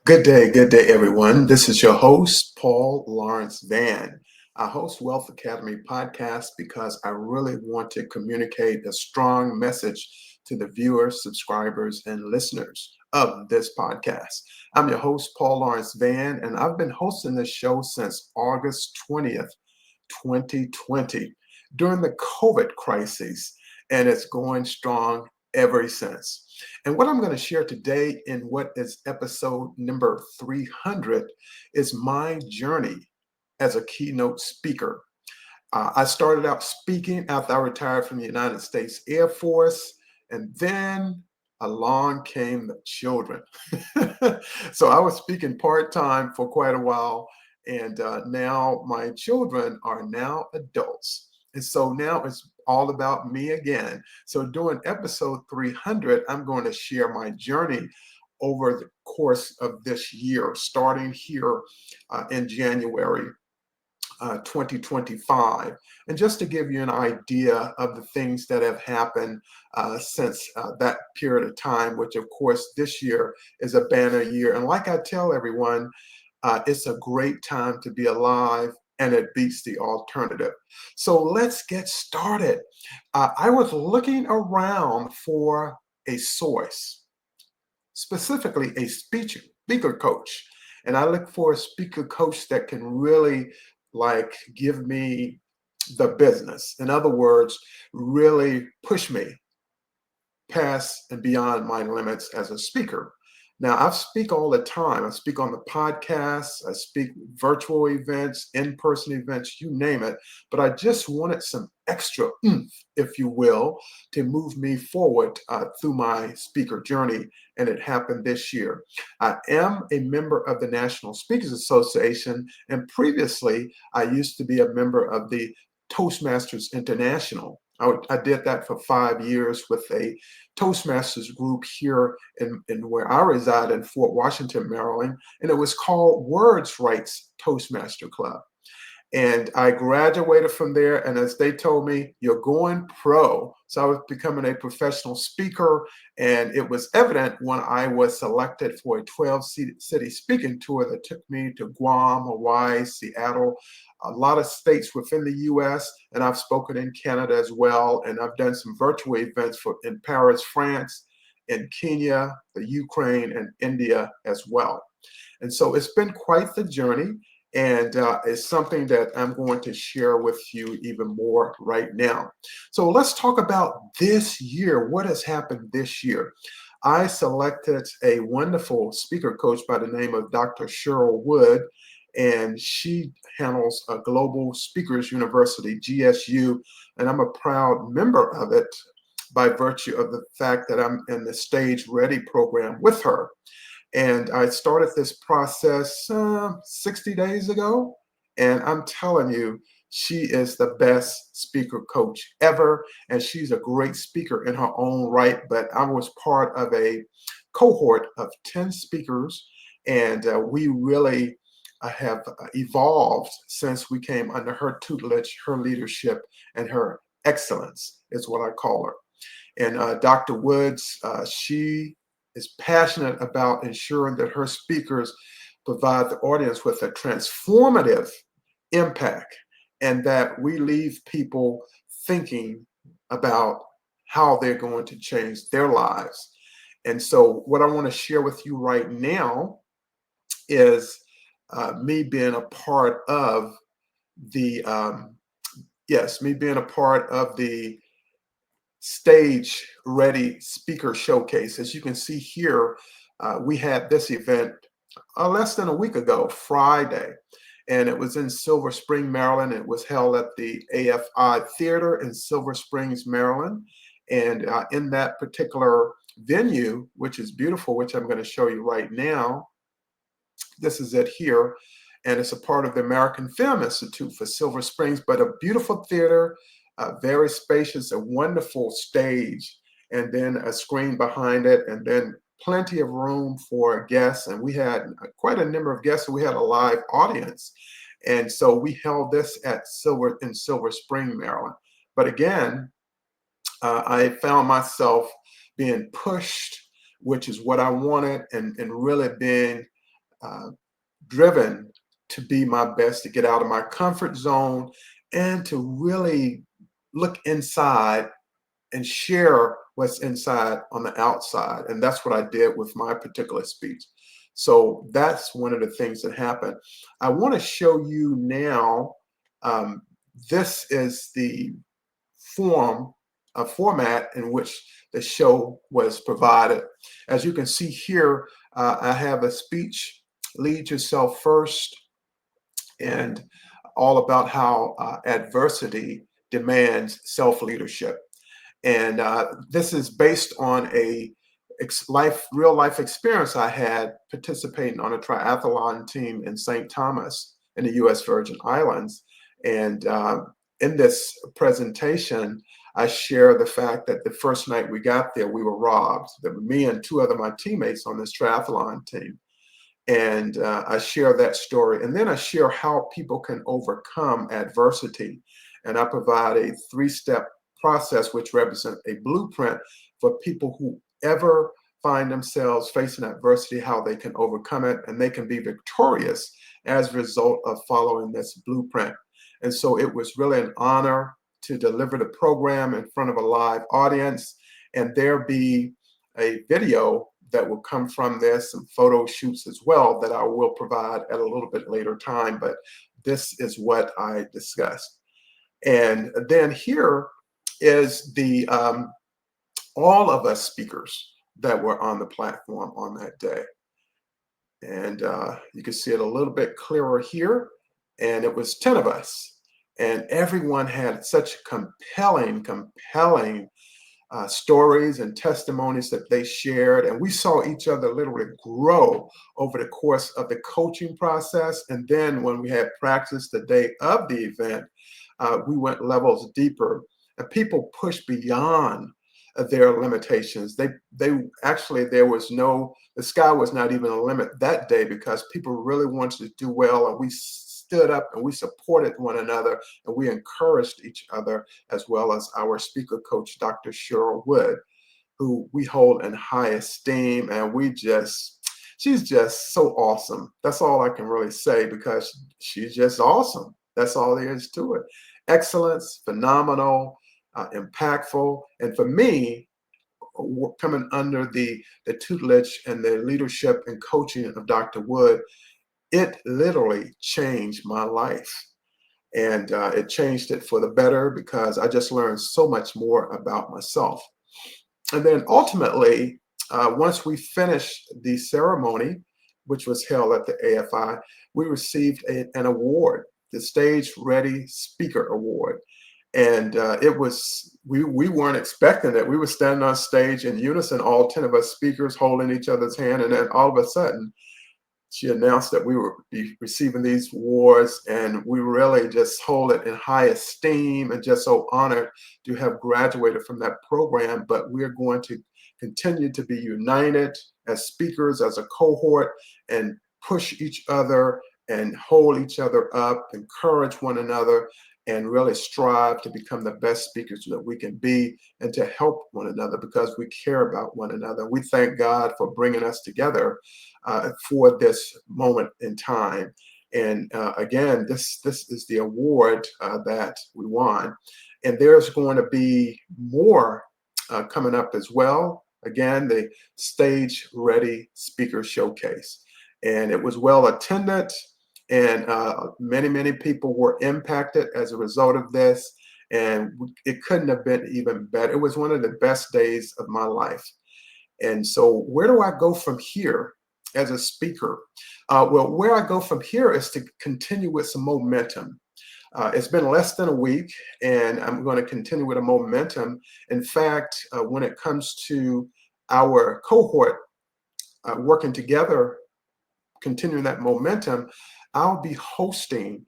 Good day, everyone. This is your host, Paul Lawrence Van. I host Wealth Academy podcast because I really want to communicate a strong message to the viewers, subscribers, and listeners of this podcast. I'm your host, Paul Lawrence Van, and I've been hosting this show since August 20th, 2020, during the COVID crisis, and it's going strong ever since. And what I'm going to share today in what is episode number 300 is my journey as a keynote speaker. I started out speaking after I retired from the United States Air Force, and then along came the children. So I was speaking part time for quite a while, and now my children are now adults. And so now it's all about me again. So during episode 300, I'm going to share my journey over the course of this year, starting here in January 2025. And just to give you an idea of the things that have happened since that period of time, which of course this year is a banner year. And like I tell everyone, it's a great time to be alive and it beats the alternative. So let's get started. I was looking around for a source, specifically a speaker coach. And I look for a speaker coach that can really give me the business. In other words, really push me past and beyond my limits as a speaker. Now, I speak all the time. I speak on the podcasts, I speak virtual events, in person events, you name it. But I just wanted some extra oomph, if you will, to move me forward through my speaker journey. And it happened this year. I am a member of the National Speakers Association. And previously, I used to be a member of the Toastmasters International. I did that for 5 years with a Toastmasters group here in where I reside in Fort Washington, Maryland, and it was called Words Rights Toastmaster Club. And I graduated from there. And as they told me, you're going pro. So I was becoming a professional speaker. And it was evident when I was selected for a 12-city speaking tour that took me to Guam, Hawaii, Seattle, a lot of states within the US. And I've spoken in Canada as well. And I've done some virtual events in Paris, France, in Kenya, the Ukraine, and India as well. And so it's been quite the journey. And it's something that I'm going to share with you even more right now. So let's talk about this year. What has happened this year? I selected a wonderful speaker coach by the name of Dr. Cheryl Wood, and she handles a Global Speakers University, GSU, and I'm a proud member of it by virtue of the fact that I'm in the Stage Ready program with her. And I started this process 60 days ago. And I'm telling you, she is the best speaker coach ever. And she's a great speaker in her own right. But I was part of a cohort of 10 speakers. And we really have evolved since we came under her tutelage, her leadership, and her excellence is what I call her. And Dr. Woods, she is passionate about ensuring that her speakers provide the audience with a transformative impact and that we leave people thinking about how they're going to change their lives. And so, what I want to share with you right now is me being a part of the, me being a part of the Stage Ready Speaker Showcase. As you can see here, we had this event less than a week ago, Friday, and it was in Silver Spring, Maryland. It was held at the AFI Theater in Silver Springs, Maryland. And in that particular venue, which is beautiful, which I'm going to show you right now, this is it here. And it's a part of the American Film Institute for Silver Springs, but a beautiful theater, very spacious, a wonderful stage, and then a screen behind it, and then plenty of room for guests. And we had quite a number of guests. So we had a live audience. And so we held this at Silver Spring, Maryland. But again, I found myself being pushed which is what I wanted, and really being uh, driven to be my best, to get out of my comfort zone, and to really look inside and share what's inside on the outside. And that's what I did with my particular speech. So that's one of the things that happened. I want to show you now. Um, this is the format in which the show was provided. As you can see here, I have a speech, Lead Yourself First, and all about how adversity demands self-leadership. And this is based on a real life experience I had participating on a triathlon team in St. Thomas in the U.S. Virgin Islands. And in this presentation, I share the fact that the first night we got there, we were robbed. There were me and two other my teammates on this triathlon team. And I share that story. And then I share how people can overcome adversity. And I provide a 3-step process, which represents a blueprint for people who ever find themselves facing adversity, how they can overcome it, and they can be victorious as a result of following this blueprint. And so it was really an honor to deliver the program in front of a live audience, and there be a video that will come from this, some photo shoots as well that I will provide at a little bit later time, but this is what I discussed. And then here is the all of us speakers that were on the platform on that day. And you can see it a little bit clearer here. And it was 10 of us. And everyone had such compelling stories and testimonies that they shared. And we saw each other literally grow over the course of the coaching process. And then when we had practice the day of the event, we went levels deeper. And people pushed beyond their limitations. They actually, the sky was not even a limit that day because people really wanted to do well. And we stood up and we supported one another and we encouraged each other, as well as our speaker coach, Dr. Cheryl Wood, who we hold in high esteem. And she's just so awesome. That's all I can really say because she's just awesome. That's all there is to it. Excellence, phenomenal, impactful. And for me, coming under the tutelage and the leadership and coaching of Dr. Wood, it literally changed my life. And it changed it for the better because I just learned so much more about myself. And then ultimately, once we finished the ceremony, which was held at the AFI, we received an award, the Stage Ready Speaker Award. And we weren't expecting it. We were standing on stage in unison, all 10 of us speakers holding each other's hand. And then all of a sudden, she announced that we would be receiving these awards, and we really just hold it in high esteem and just so honored to have graduated from that program. But we're going to continue to be united as speakers, as a cohort, and push each other and hold each other up, encourage one another, and really strive to become the best speakers that we can be and to help one another because we care about one another. We thank God for bringing us together for this moment in time. And again, this is the award that we won. And there's going to be more coming up as well. Again, the Stage Ready Speaker Showcase. And it was well attended. And many people were impacted as a result of this. And it couldn't have been even better. It was one of the best days of my life. And so where do I go from here as a speaker? Well, where I go from here is to continue with some momentum. It's been less than a week, and I'm going to continue with a momentum. In fact, when it comes to our cohort working together, continuing that momentum, I'll be hosting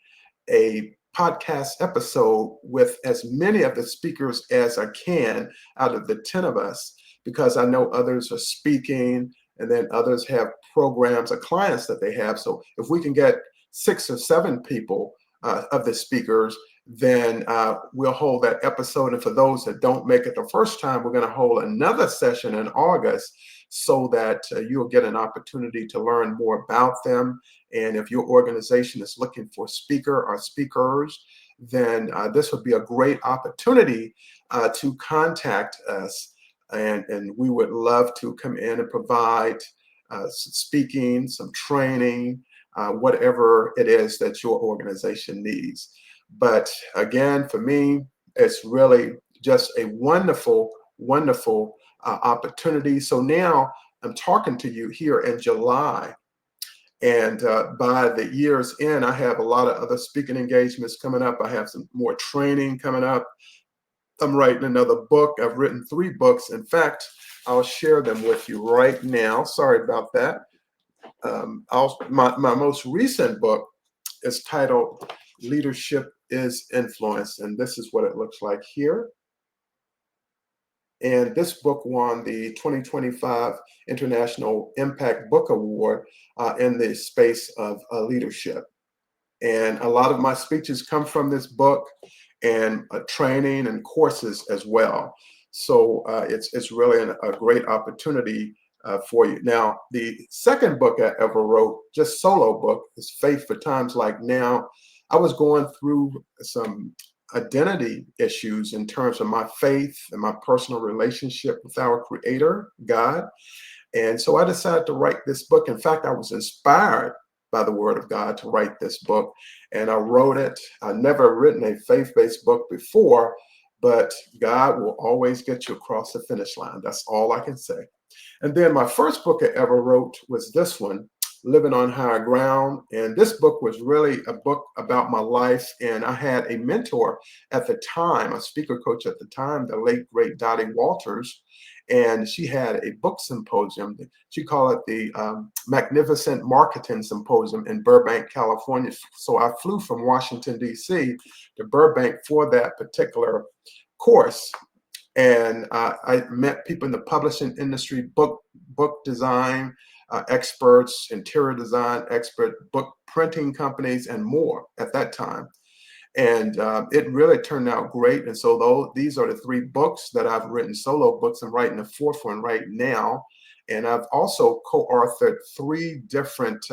a podcast episode with as many of the speakers as I can out of the 10 of us, because I know others are speaking and then others have programs or clients that they have. So if we can get 6 or 7 people of the speakers then we'll hold that episode. And for those that don't make it the first time, we're going to hold another session in August so that you'll get an opportunity to learn more about them. And if your organization is looking for speaker or speakers, then this would be a great opportunity to contact us. And we would love to come in and provide some speaking, some training, whatever it is that your organization needs. But again, for me, it's really just a wonderful, wonderful opportunity. So now I'm talking to you here in July. And by the year's end, I have a lot of other speaking engagements coming up. I have some more training coming up. I'm writing another book. I've written 3 books. In fact, I'll share them with you right now. Sorry about that. My most recent book is titled Leadership is Influence. And this is what it looks like here. And this book won the 2025 International Impact Book Award in the space of leadership. And a lot of my speeches come from this book and training and courses as well. So it's really a great opportunity for you. Now, the second book I ever wrote, just solo book, is Faith for Times Like Now. I was going through some identity issues in terms of my faith and my personal relationship with our Creator, God. And so I decided to write this book. In fact, I was inspired by the Word of God to write this book. And I wrote it. I've never written a faith-based book before, but God will always get you across the finish line. That's all I can say. And then my first book I ever wrote was this one, Living on Higher Ground. And this book was really a book about my life. And I had a mentor at the time, a speaker coach at the time, the late, great Dottie Walters. And she had a book symposium. She called it the Magnificent Marketing Symposium in Burbank, California. So I flew from Washington, D.C. to Burbank for that particular course. And I met people in the publishing industry, book design experts, interior design expert, book printing companies, and more at that time. And it really turned out great. And so these are the 3 books that I've written, solo books. I'm writing the 4th one right now. And I've also co-authored 3 different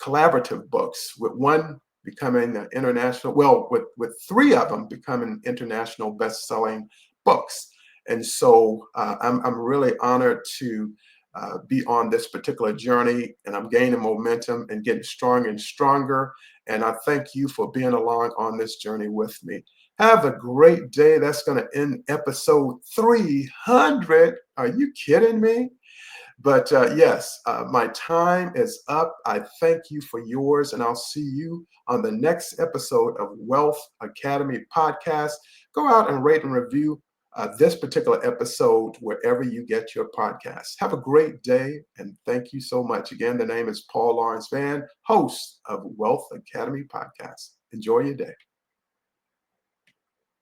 collaborative books, with one becoming an international, well, with 3 of them becoming international best-selling books. And so I'm really honored to be on this particular journey, and I'm gaining momentum and getting stronger and stronger. And I thank you for being along on this journey with me. Have a great day. That's going to end episode 300. Are you kidding me? But yes, my time is up. I thank you for yours, and I'll see you on the next episode of Wealth Academy Podcast. Go out and rate and review this particular episode wherever you get your podcasts. Have a great day, and thank you so much. Again, the name is Paul Lawrence Vann, host of Wealth Academy Podcast. Enjoy your day.